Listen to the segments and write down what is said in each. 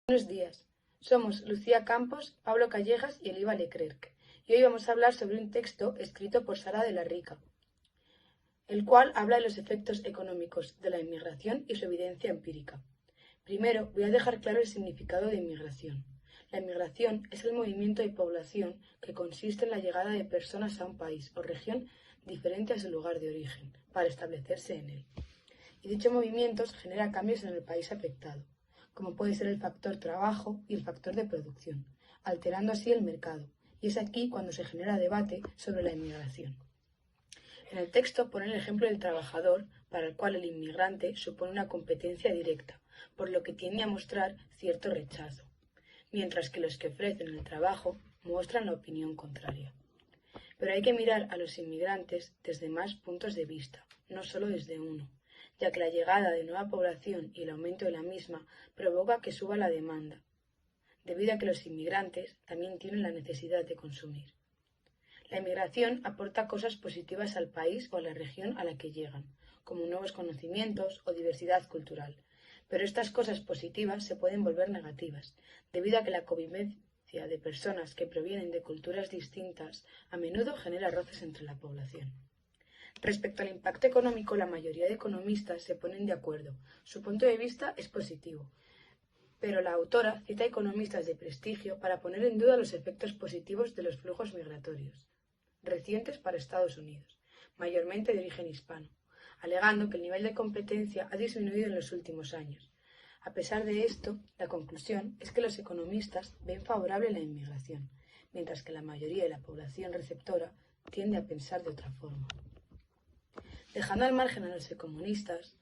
Buenos días, somos Lucía Campos, Pablo Callejas y Eliva Leclerc, y hoy vamos a hablar sobre un texto escrito por Sara de la Rica, el cual habla de los efectos económicos de la inmigración y su evidencia empírica. Primero, voy a dejar claro el significado de inmigración. La inmigración es el movimiento de población que consiste en la llegada de personas a un país o región diferente a su lugar de origen, para establecerse en él. Y dicho movimiento genera cambios en el país afectado, como puede ser el factor trabajo y el factor de producción, alterando así el mercado, y es aquí cuando se genera debate sobre la inmigración. En el texto pone el ejemplo del trabajador, para el cual el inmigrante supone una competencia directa, por lo que tiende a mostrar cierto rechazo, mientras que los que ofrecen el trabajo muestran la opinión contraria. Pero hay que mirar a los inmigrantes desde más puntos de vista, no solo desde uno, ya que la llegada de nueva población y el aumento de la misma provoca que suba la demanda, debido a que los inmigrantes también tienen la necesidad de consumir. La inmigración aporta cosas positivas al país o a la región a la que llegan, como nuevos conocimientos o diversidad cultural, pero estas cosas positivas se pueden volver negativas, debido a que la convivencia de personas que provienen de culturas distintas a menudo genera roces entre la población. Respecto al impacto económico, la mayoría de economistas se ponen de acuerdo. Su punto de vista es positivo, pero la autora cita economistas de prestigio para poner en duda los efectos positivos de los flujos migratorios recientes para Estados Unidos, mayormente de origen hispano, alegando que el nivel de competencia ha disminuido en los últimos años. A pesar de esto, la conclusión es que los economistas ven favorable la inmigración, mientras que la mayoría de la población receptora tiende a pensar de otra forma. Dejando al margen a los economistas,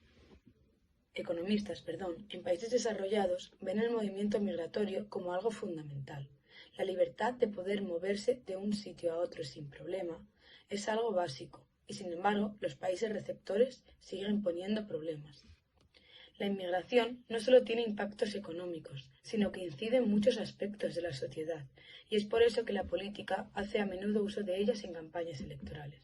en países desarrollados ven el movimiento migratorio como algo fundamental. La libertad de poder moverse de un sitio a otro sin problema es algo básico, y sin embargo los países receptores siguen poniendo problemas. La inmigración no solo tiene impactos económicos, sino que incide en muchos aspectos de la sociedad, y es por eso que la política hace a menudo uso de ellas en campañas electorales.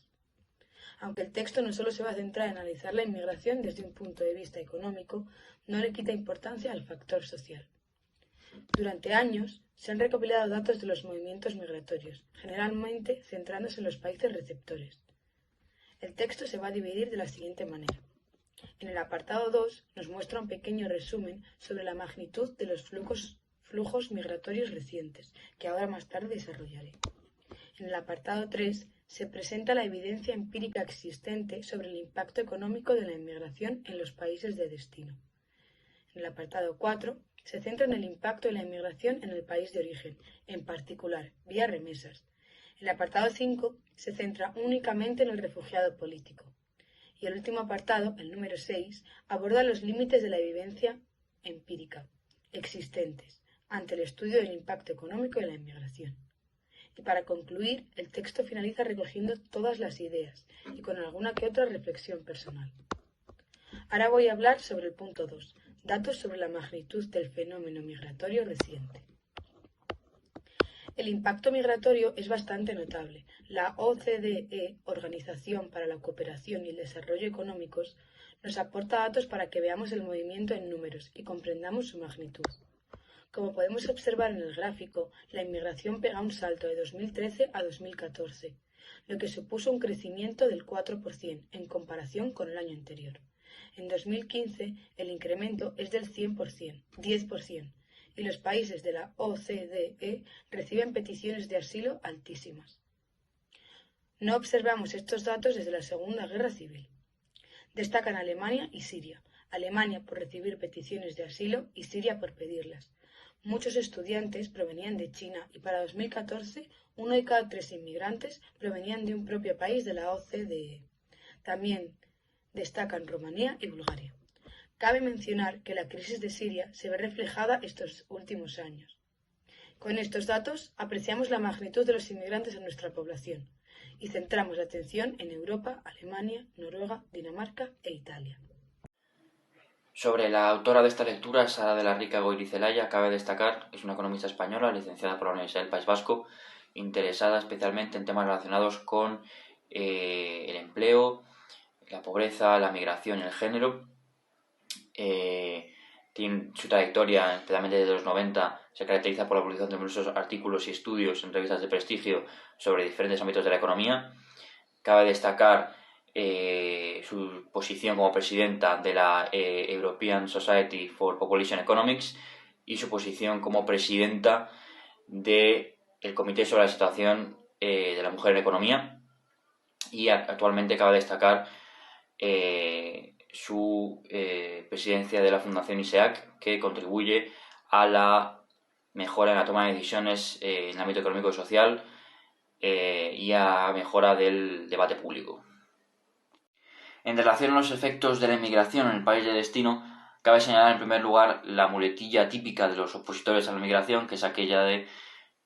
Aunque el texto no solo se va a centrar en analizar la inmigración desde un punto de vista económico, no le quita importancia al factor social. Durante años se han recopilado datos de los movimientos migratorios, generalmente centrándose en los países receptores. El texto se va a dividir de la siguiente manera. En el apartado 2 nos muestra un pequeño resumen sobre la magnitud de los flujos migratorios recientes, que ahora más tarde desarrollaré. En el apartado 3 se presenta la evidencia empírica existente sobre el impacto económico de la inmigración en los países de destino. En el apartado 4 se centra en el impacto de la inmigración en el país de origen, en particular, vía remesas. El apartado 5 se centra únicamente en el refugiado político. Y el último apartado, el número 6, aborda los límites de la evidencia empírica existentes ante el estudio del impacto económico de la inmigración. Y para concluir, el texto finaliza recogiendo todas las ideas y con alguna que otra reflexión personal. Ahora voy a hablar sobre el punto 2, datos sobre la magnitud del fenómeno migratorio reciente. El impacto migratorio es bastante notable. La OCDE, Organización para la Cooperación y el Desarrollo Económicos, nos aporta datos para que veamos el movimiento en números y comprendamos su magnitud. Como podemos observar en el gráfico, la inmigración pega un salto de 2013 a 2014, lo que supuso un crecimiento del 4% en comparación con el año anterior. En 2015, el incremento es del 10%, y los países de la OCDE reciben peticiones de asilo altísimas. No observamos estos datos desde la Segunda Guerra Civil. Destacan Alemania y Siria. Alemania por recibir peticiones de asilo y Siria por pedirlas. Muchos estudiantes provenían de China y para 2014 1 de cada 3 inmigrantes provenían de un propio país de la OCDE. También destacan Rumanía y Bulgaria. Cabe mencionar que la crisis de Siria se ve reflejada estos últimos años. Con estos datos apreciamos la magnitud de los inmigrantes en nuestra población y centramos la atención en Europa, Alemania, Noruega, Dinamarca e Italia. Sobre la autora de esta lectura, Sara de la Rica Goirizelaya, cabe destacar que es una economista española, licenciada por la Universidad del País Vasco, interesada especialmente en temas relacionados con el empleo, la pobreza, la migración y el género. Su trayectoria, especialmente desde los 90, se caracteriza por la publicación de numerosos artículos y estudios en revistas de prestigio sobre diferentes ámbitos de la economía. Cabe destacar su posición como presidenta de la European Society for Population Economics y su posición como presidenta del Comité sobre la Situación de la Mujer en Economía. Y actualmente cabe destacar su presidencia de la Fundación ISEAC, que contribuye a la mejora en la toma de decisiones en el ámbito económico y social y a mejora del debate público. En relación a los efectos de la inmigración en el país de destino, cabe señalar en primer lugar la muletilla típica de los opositores a la inmigración, que es aquella de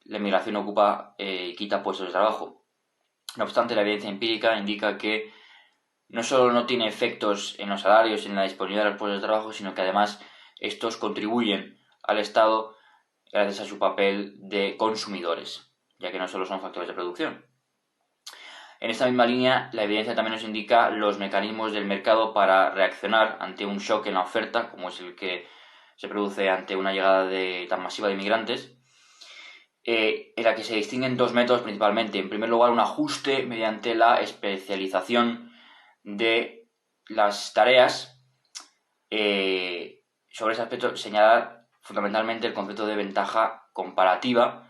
la inmigración ocupa y quita puestos de trabajo. No obstante, la evidencia empírica indica que no solo no tiene efectos en los salarios y en la disponibilidad de los puestos de trabajo, sino que además estos contribuyen al Estado gracias a su papel de consumidores, ya que no solo son factores de producción. En esta misma línea, la evidencia también nos indica los mecanismos del mercado para reaccionar ante un shock en la oferta, como es el que se produce ante una llegada tan masiva de inmigrantes, en la que se distinguen dos métodos principalmente. En primer lugar, un ajuste mediante la especialización de las tareas. Sobre ese aspecto, señalar fundamentalmente el concepto de ventaja comparativa,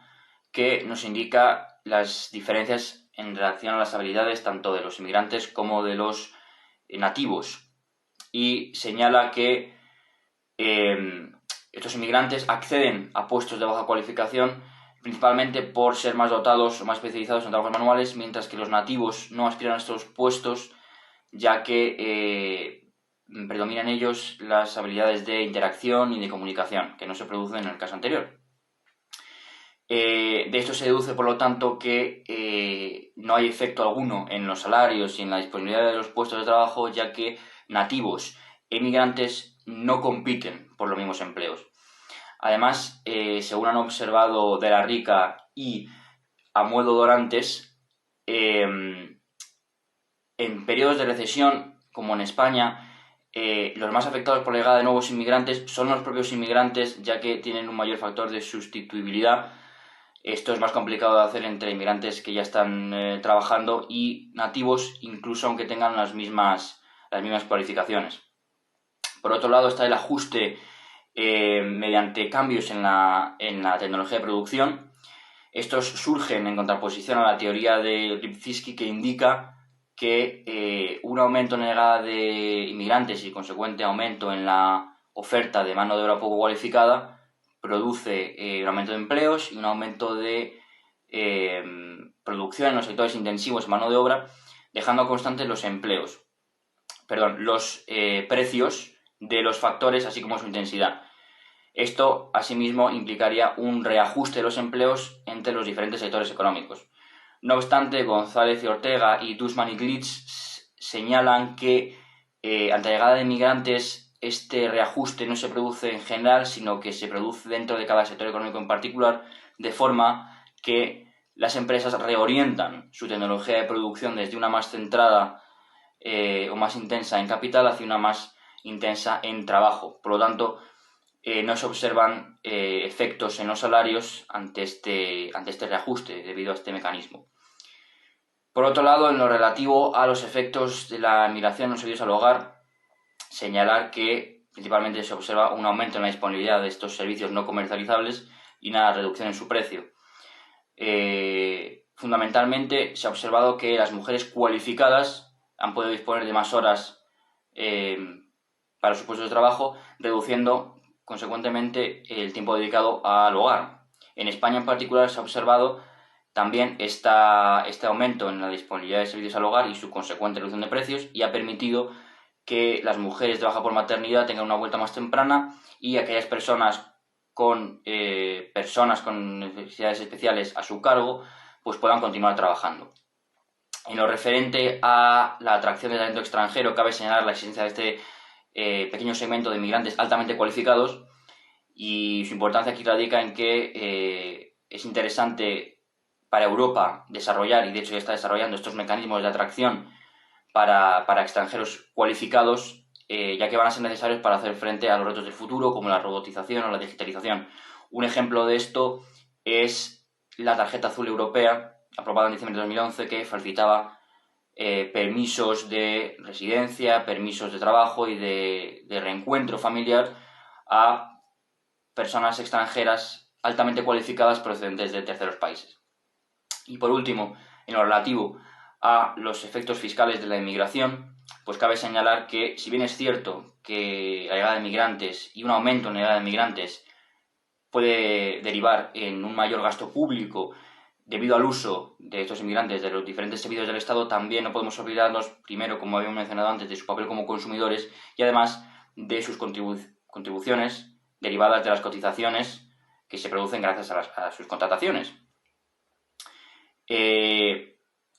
que nos indica las diferencias en relación a las habilidades tanto de los inmigrantes como de los nativos, y señala que estos inmigrantes acceden a puestos de baja cualificación principalmente por ser más dotados o más especializados en trabajos manuales, mientras que los nativos no aspiran a estos puestos, ya que predominan en ellos las habilidades de interacción y de comunicación, que no se producen en el caso anterior. De esto se deduce, por lo tanto, que no hay efecto alguno en los salarios y en la disponibilidad de los puestos de trabajo, ya que nativos e inmigrantes no compiten por los mismos empleos. Además, según han observado De la Rica y Amuedo Dorantes, en periodos de recesión, como en España, los más afectados por la llegada de nuevos inmigrantes son los propios inmigrantes, ya que tienen un mayor factor de sustituibilidad. Esto es más complicado de hacer entre inmigrantes que ya están trabajando y nativos, incluso aunque tengan las mismas cualificaciones. Por otro lado está el ajuste mediante cambios en la tecnología de producción. Estos surgen en contraposición a la teoría de Lipinski, que indica que un aumento en la llegada de inmigrantes y consecuente aumento en la oferta de mano de obra poco cualificada produce un aumento de empleos y un aumento de producción en los sectores intensivos de mano de obra, dejando constantes los precios de los factores, así como su intensidad. Esto, asimismo, implicaría un reajuste de los empleos entre los diferentes sectores económicos. No obstante, González y Ortega y Dussmann y Glitz señalan que ante la llegada de inmigrantes este reajuste no se produce en general, sino que se produce dentro de cada sector económico en particular, de forma que las empresas reorientan su tecnología de producción desde una más centrada o más intensa en capital hacia una más intensa en trabajo. Por lo tanto, no se observan efectos en los salarios ante este reajuste debido a este mecanismo. Por otro lado, en lo relativo a los efectos de la migración en los servicios al hogar, señalar que principalmente se observa un aumento en la disponibilidad de estos servicios no comercializables y una reducción en su precio. Fundamentalmente se ha observado que las mujeres cualificadas han podido disponer de más horas para sus puestos de trabajo, reduciendo consecuentemente el tiempo dedicado al hogar. En España en particular se ha observado también este aumento en la disponibilidad de servicios al hogar y su consecuente reducción de precios, y ha permitido que las mujeres de baja por maternidad tengan una vuelta más temprana y aquellas personas con necesidades especiales a su cargo pues puedan continuar trabajando. En lo referente a la atracción de talento extranjero, cabe señalar la existencia de este pequeño segmento de inmigrantes altamente cualificados, y su importancia aquí radica en que es interesante para Europa desarrollar, y de hecho ya está desarrollando, estos mecanismos de atracción para extranjeros cualificados ya que van a ser necesarios para hacer frente a los retos del futuro, como la robotización o la digitalización. Un ejemplo de esto es la tarjeta azul europea, aprobada en diciembre de 2011, que facilitaba permisos de residencia, permisos de trabajo y de reencuentro familiar a personas extranjeras altamente cualificadas procedentes de terceros países. Y por último, en lo relativo a los efectos fiscales de la inmigración, pues cabe señalar que, si bien es cierto que la llegada de migrantes y un aumento en la llegada de migrantes puede derivar en un mayor gasto público debido al uso de estos inmigrantes de los diferentes servicios del Estado, también no podemos olvidarnos, primero, como habíamos mencionado antes, de su papel como consumidores y además de sus contribuciones derivadas de las cotizaciones que se producen gracias a sus contrataciones.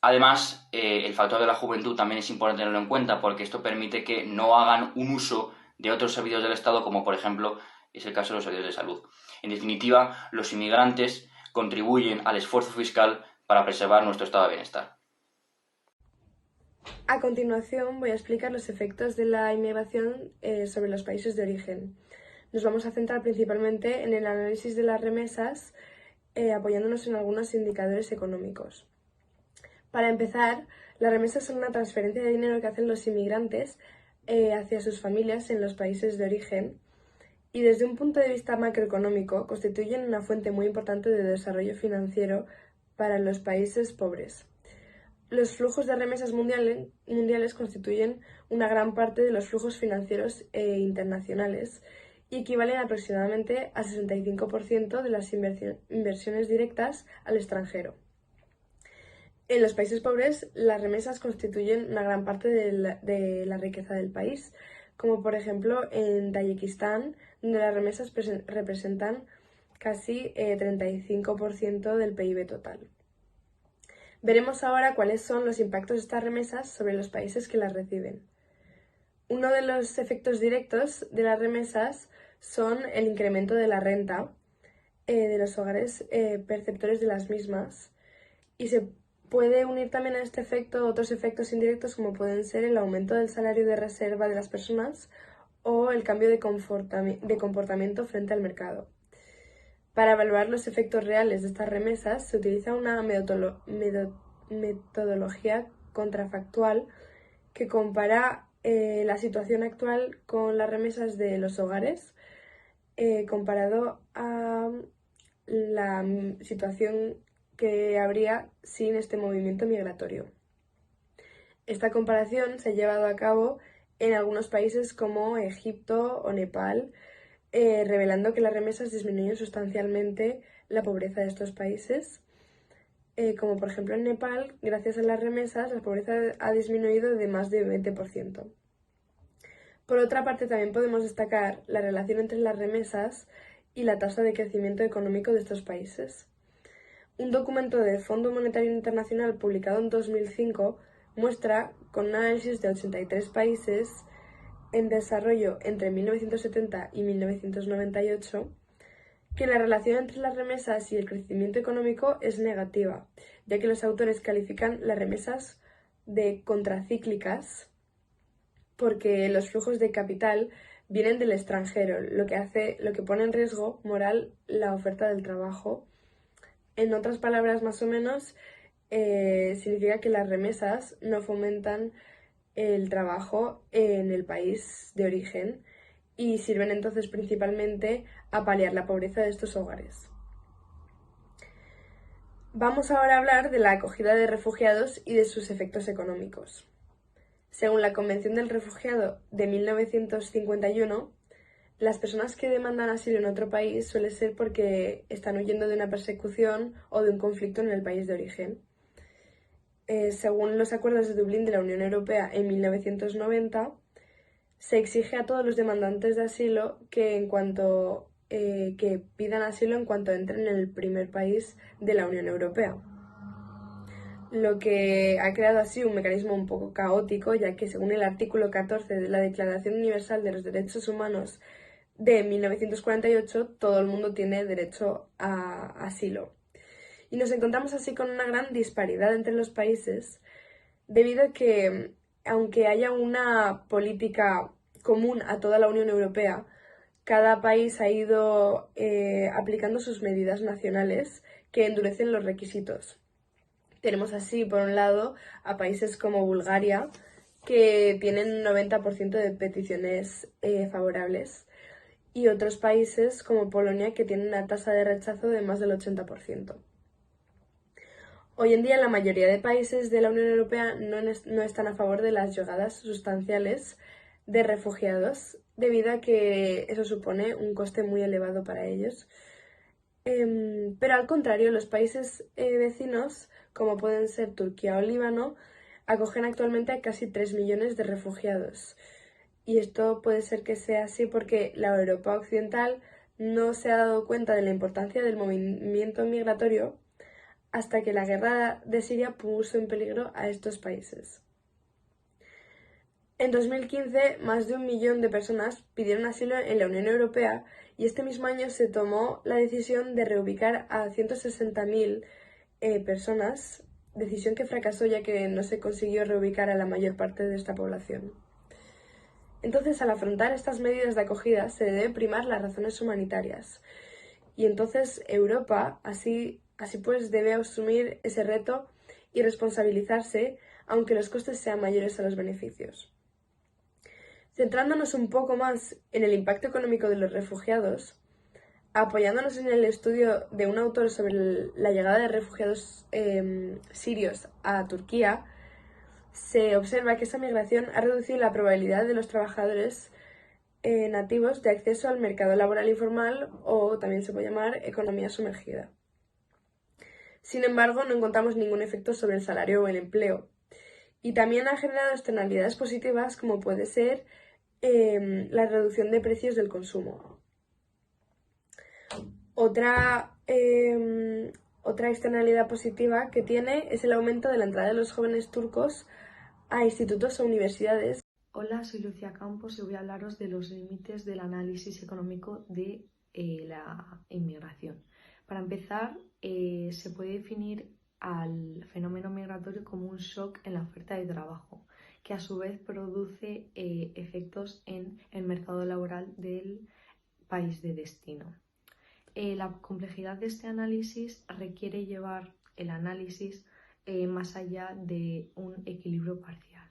Además, el factor de la juventud también es importante tenerlo en cuenta, porque esto permite que no hagan un uso de otros servicios del Estado, como por ejemplo es el caso de los servicios de salud. En definitiva, los inmigrantes contribuyen al esfuerzo fiscal para preservar nuestro estado de bienestar. A continuación voy a explicar los efectos de la inmigración sobre los países de origen. Nos vamos a centrar principalmente en el análisis de las remesas, apoyándonos en algunos indicadores económicos. Para empezar, las remesas son una transferencia de dinero que hacen los inmigrantes hacia sus familias en los países de origen, y desde un punto de vista macroeconómico constituyen una fuente muy importante de desarrollo financiero para los países pobres. Los flujos de remesas mundiales constituyen una gran parte de los flujos financieros internacionales y equivalen aproximadamente al 65% de las inversiones directas al extranjero. En los países pobres, las remesas constituyen una gran parte de la riqueza del país, como por ejemplo en Tayikistán, donde las remesas representan casi 35% del PIB total. Veremos ahora cuáles son los impactos de estas remesas sobre los países que las reciben. Uno de los efectos directos de las remesas son el incremento de la renta de los hogares perceptores de las mismas, y se puede unir también a este efecto otros efectos indirectos, como pueden ser el aumento del salario de reserva de las personas o el cambio de comportamiento frente al mercado. Para evaluar los efectos reales de estas remesas se utiliza una metodología contrafactual que compara la situación actual con las remesas de los hogares comparado a la situación que habría sin este movimiento migratorio. Esta comparación se ha llevado a cabo en algunos países como Egipto o Nepal, revelando que las remesas disminuyen sustancialmente la pobreza de estos países. Como por ejemplo en Nepal, gracias a las remesas, la pobreza ha disminuido de más de 20%. Por otra parte, también podemos destacar la relación entre las remesas y la tasa de crecimiento económico de estos países. Un documento del Fondo Monetario Internacional publicado en 2005 muestra, con un análisis de 83 países en desarrollo entre 1970 y 1998, que la relación entre las remesas y el crecimiento económico es negativa, ya que los autores califican las remesas de contracíclicas porque los flujos de capital vienen del extranjero, lo que pone en riesgo moral la oferta del trabajo. En otras palabras, más o menos, significa que las remesas no fomentan el trabajo en el país de origen y sirven entonces principalmente a paliar la pobreza de estos hogares. Vamos ahora a hablar de la acogida de refugiados y de sus efectos económicos. Según la Convención del Refugiado de 1951, las personas que demandan asilo en otro país suele ser porque están huyendo de una persecución o de un conflicto en el país de origen. Según los acuerdos de Dublín de la Unión Europea en 1990, se exige a todos los demandantes de asilo que pidan asilo en cuanto entren en el primer país de la Unión Europea. Lo que ha creado así un mecanismo un poco caótico, ya que según el artículo 14 de la Declaración Universal de los Derechos Humanos de 1948, todo el mundo tiene derecho a asilo. Y nos encontramos así con una gran disparidad entre los países, debido a que, aunque haya una política común a toda la Unión Europea, cada país ha ido aplicando sus medidas nacionales que endurecen los requisitos. Tenemos así, por un lado, a países como Bulgaria, que tienen un 90% de peticiones favorables, y otros países como Polonia, que tienen una tasa de rechazo de más del 80%. Hoy en día la mayoría de países de la Unión Europea no están a favor de las llegadas sustanciales de refugiados, debido a que eso supone un coste muy elevado para ellos. Pero al contrario, los países vecinos, como pueden ser Turquía o Líbano, acogen actualmente a casi 3 millones de refugiados. Y esto puede ser que sea así porque la Europa occidental no se ha dado cuenta de la importancia del movimiento migratorio hasta que la guerra de Siria puso en peligro a estos países. En 2015, más de 1 millón de personas pidieron asilo en la Unión Europea y este mismo año se tomó la decisión de reubicar a 160.000 personas, decisión que fracasó ya que no se consiguió reubicar a la mayor parte de esta población. Entonces, al afrontar estas medidas de acogida, se debe primar las razones humanitarias. Y entonces Europa, así pues, debe asumir ese reto y responsabilizarse, aunque los costes sean mayores a los beneficios. Centrándonos un poco más en el impacto económico de los refugiados, apoyándonos en el estudio de un autor sobre la llegada de refugiados sirios a Turquía, se observa que esa migración ha reducido la probabilidad de los trabajadores nativos de acceso al mercado laboral informal, o también se puede llamar economía sumergida. Sin embargo, no encontramos ningún efecto sobre el salario o el empleo. Y también ha generado externalidades positivas, como puede ser la reducción de precios del consumo. Otra externalidad positiva que tiene es el aumento de la entrada de los jóvenes turcos a institutos o universidades. Hola, soy Lucía Campos y voy a hablaros de los límites del análisis económico de la inmigración. Para empezar, se puede definir al fenómeno migratorio como un shock en la oferta de trabajo, que a su vez produce efectos en el mercado laboral del país de destino. La complejidad de este análisis requiere llevar el análisis más allá de un equilibrio parcial.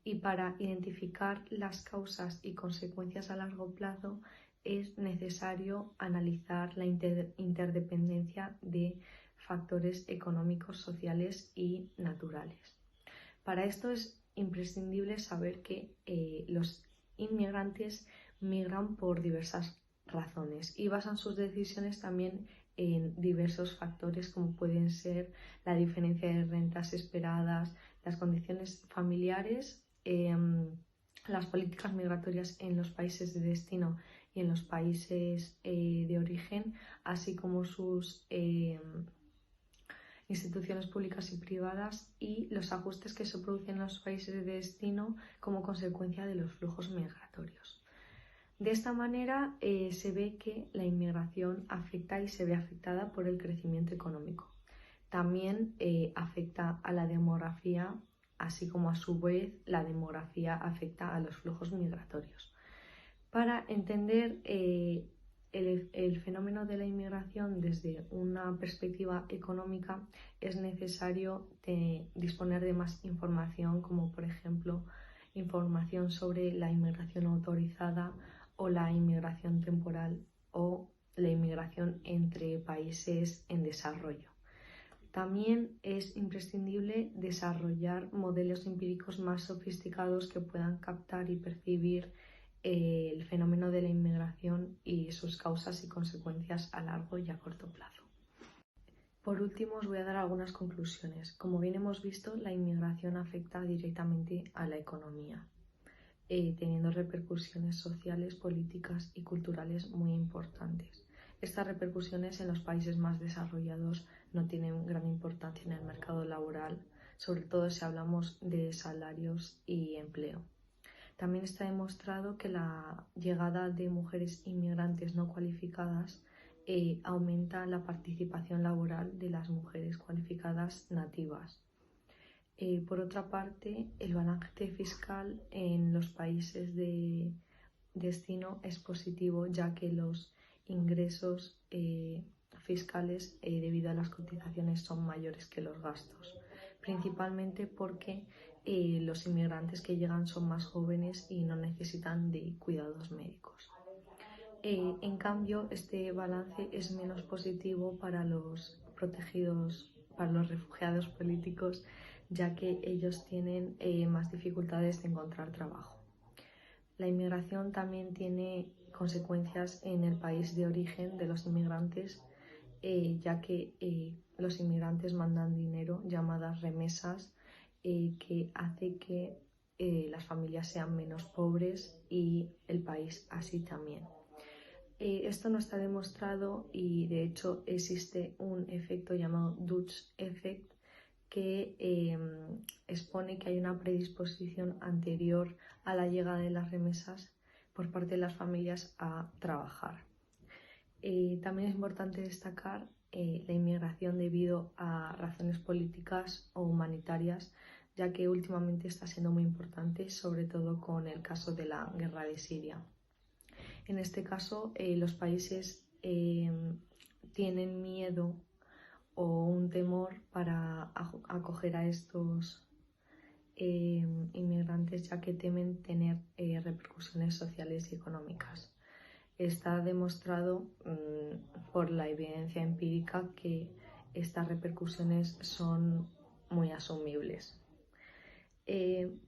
Y para identificar las causas y consecuencias a largo plazo es necesario analizar la interdependencia de factores económicos, sociales y naturales. Para esto es imprescindible saber que los inmigrantes migran por diversas razones y basan sus decisiones también en diversos factores, como pueden ser la diferencia de rentas esperadas, las condiciones familiares, las políticas migratorias en los países de destino y en los países de origen, así como sus instituciones públicas y privadas y los ajustes que se producen en los países de destino como consecuencia de los flujos migratorios. De esta manera se ve que la inmigración afecta y se ve afectada por el crecimiento económico. También afecta a la demografía, así como a su vez la demografía afecta a los flujos migratorios. Para entender el fenómeno de la inmigración desde una perspectiva económica es necesario disponer de más información, como por ejemplo información sobre la inmigración autorizada o la inmigración temporal o la inmigración entre países en desarrollo. También es imprescindible desarrollar modelos empíricos más sofisticados que puedan captar y percibir el fenómeno de la inmigración y sus causas y consecuencias a largo y a corto plazo. Por último, os voy a dar algunas conclusiones. Como bien hemos visto, la inmigración afecta directamente a la economía, teniendo repercusiones sociales, políticas y culturales muy importantes. Estas repercusiones en los países más desarrollados no tienen gran importancia en el mercado laboral, sobre todo si hablamos de salarios y empleo. También está demostrado que la llegada de mujeres inmigrantes no cualificadas aumenta la participación laboral de las mujeres cualificadas nativas. Por otra parte, el balance fiscal en los países de destino es positivo, ya que los ingresos fiscales debido a las cotizaciones son mayores que los gastos, principalmente porque los inmigrantes que llegan son más jóvenes y no necesitan de cuidados médicos. En cambio, este balance es menos positivo para los protegidos, para los refugiados políticos, ya que ellos tienen más dificultades de encontrar trabajo. La inmigración también tiene consecuencias en el país de origen de los inmigrantes, ya que los inmigrantes mandan dinero, llamadas remesas, que hace que las familias sean menos pobres y el país así también. Esto no está demostrado y de hecho existe un efecto llamado Dutch Effect que expone que hay una predisposición anterior a la llegada de las remesas por parte de las familias a trabajar. También es importante destacar la inmigración debido a razones políticas o humanitarias, ya que últimamente está siendo muy importante, sobre todo con el caso de la guerra de Siria. En este caso, los países tienen miedo o un temor para acoger a estos inmigrantes, ya que temen tener repercusiones sociales y económicas. Está demostrado por la evidencia empírica que estas repercusiones son muy asumibles.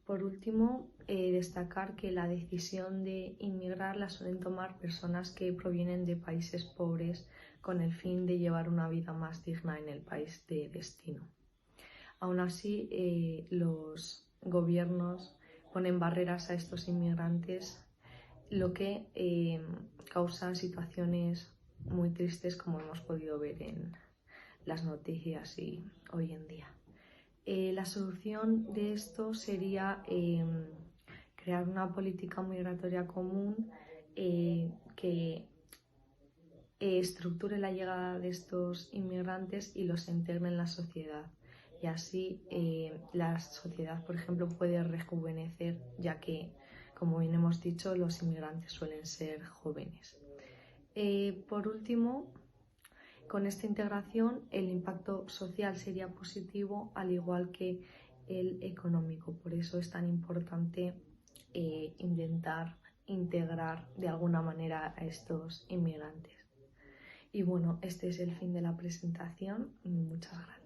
Por último, destacar que la decisión de inmigrar la suelen tomar personas que provienen de países pobres con el fin de llevar una vida más digna en el país de destino. Aún así, los gobiernos ponen barreras a estos inmigrantes, lo que causa situaciones muy tristes, como hemos podido ver en las noticias y hoy en día. La solución de esto sería crear una política migratoria común que estructure la llegada de estos inmigrantes y los integre en la sociedad. Y así la sociedad, por ejemplo, puede rejuvenecer, ya que, como bien hemos dicho, los inmigrantes suelen ser jóvenes. Por último, con esta integración el impacto social sería positivo, al igual que el económico. Por eso es tan importante intentar integrar de alguna manera a estos inmigrantes. Y bueno, este es el fin de la presentación. Muchas gracias.